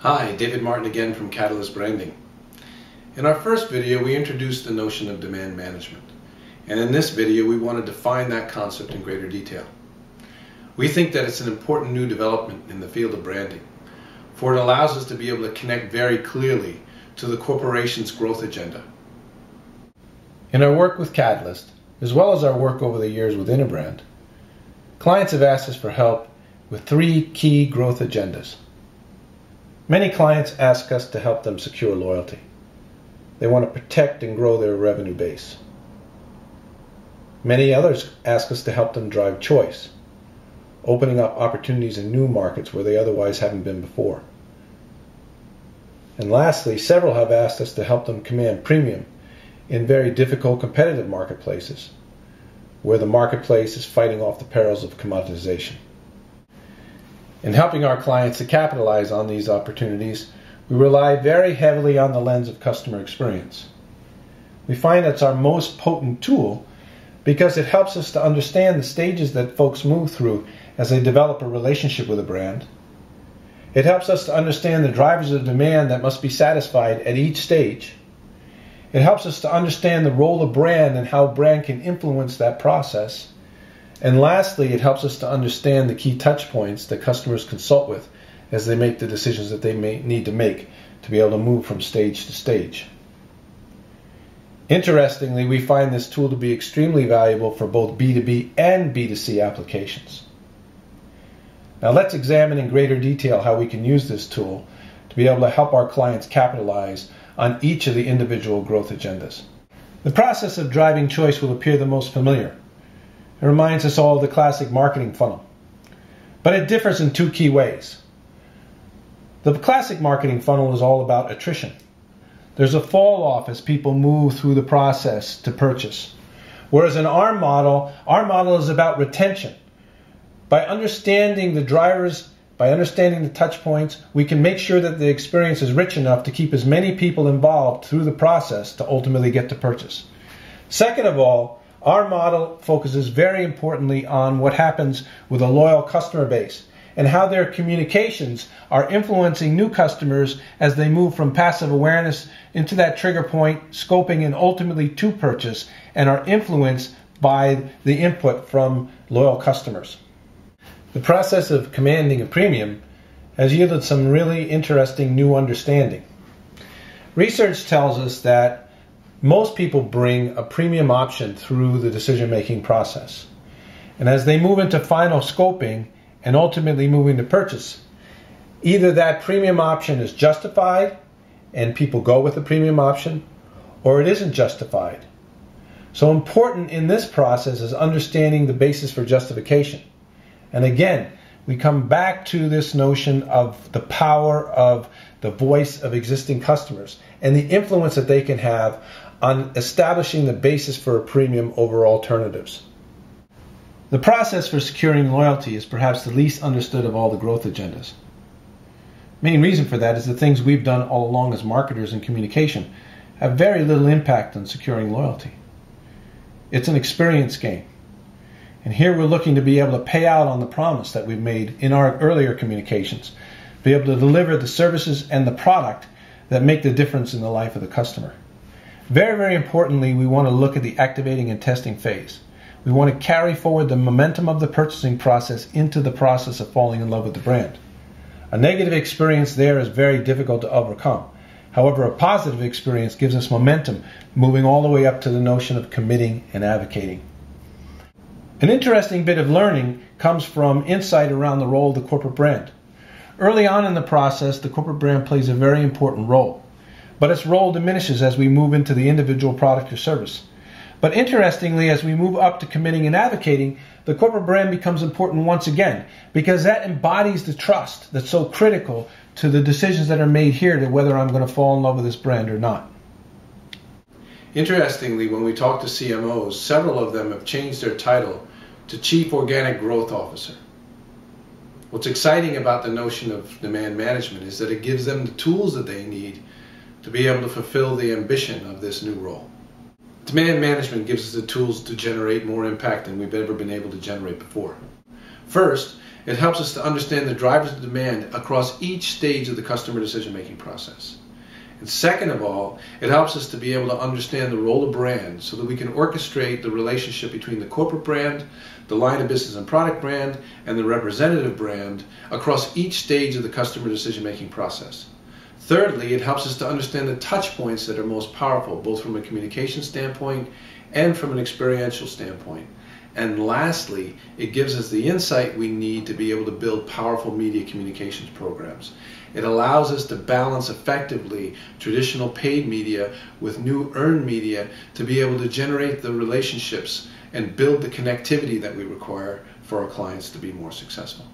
Hi, David Martin again from Catalyst Branding. In our first video, we introduced the notion of demand management. And in this video, we want to define that concept in greater detail. We think that it's an important new development in the field of branding, for it allows us to be able to connect very clearly to the corporation's growth agenda. In our work with Catalyst, as well as our work over the years with Interbrand, clients have asked us for help with three key growth agendas. Many clients ask us to help them secure loyalty. They want to protect and grow their revenue base. Many others ask us to help them drive choice, opening up opportunities in new markets where they otherwise haven't been before. And lastly, several have asked us to help them command premium in very difficult competitive marketplaces, where the marketplace is fighting off the perils of commoditization. In helping our clients to capitalize on these opportunities, we rely very heavily on the lens of customer experience. We find it's our most potent tool because it helps us to understand the stages that folks move through as they develop a relationship with a brand. It helps us to understand the drivers of demand that must be satisfied at each stage. It helps us to understand the role of brand and how brand can influence that process. And lastly, it helps us to understand the key touch points that customers consult with as they make the decisions that they may need to make to be able to move from stage to stage. Interestingly, we find this tool to be extremely valuable for both B2B and B2C applications. Now let's examine in greater detail how we can use this tool to be able to help our clients capitalize on each of the individual growth agendas. The process of driving choice will appear the most familiar. It reminds us all of the classic marketing funnel. But it differs in two key ways. The classic marketing funnel is all about attrition. There's a fall off as people move through the process to purchase. Whereas in our model is about retention. By understanding the drivers, by understanding the touch points, we can make sure that the experience is rich enough to keep as many people involved through the process to ultimately get to purchase. Second of all, our model focuses very importantly on what happens with a loyal customer base and how their communications are influencing new customers as they move from passive awareness into that trigger point, scoping, and ultimately to purchase, and are influenced by the input from loyal customers. The process of commanding a premium has yielded some really interesting new understanding. Research tells us that most people bring a premium option through the decision-making process. And as they move into final scoping and ultimately moving to purchase, either that premium option is justified and people go with the premium option, or it isn't justified. So important in this process is understanding the basis for justification. And again, we come back to this notion of the power of the voice of existing customers and the influence that they can have on establishing the basis for a premium over alternatives. The process for securing loyalty is perhaps the least understood of all the growth agendas. Main reason for that is the things we've done all along as marketers in communication have very little impact on securing loyalty. It's an experience game. And here we're looking to be able to pay out on the promise that we've made in our earlier communications, be able to deliver the services and the product that make the difference in the life of the customer. Very, very importantly, we want to look at the activating and testing phase. We want to carry forward the momentum of the purchasing process into the process of falling in love with the brand. A negative experience there is very difficult to overcome. However, a positive experience gives us momentum, moving all the way up to the notion of committing and advocating. An interesting bit of learning comes from insight around the role of the corporate brand. Early on in the process, the corporate brand plays a very important role. But its role diminishes as we move into the individual product or service. But interestingly, as we move up to committing and advocating, the corporate brand becomes important once again, because that embodies the trust that's so critical to the decisions that are made here to whether I'm going to fall in love with this brand or not. Interestingly, when we talk to CMOs, several of them have changed their title to Chief Organic Growth Officer. What's exciting about the notion of demand management is that it gives them the tools that they need to be able to fulfill the ambition of this new role. Demand management gives us the tools to generate more impact than we've ever been able to generate before. First, it helps us to understand the drivers of demand across each stage of the customer decision-making process. And second of all, it helps us to be able to understand the role of brand so that we can orchestrate the relationship between the corporate brand, the line of business and product brand, and the representative brand across each stage of the customer decision-making process. Thirdly, it helps us to understand the touch points that are most powerful, both from a communication standpoint and from an experiential standpoint. And lastly, it gives us the insight we need to be able to build powerful media communications programs. It allows us to balance effectively traditional paid media with new earned media to be able to generate the relationships and build the connectivity that we require for our clients to be more successful.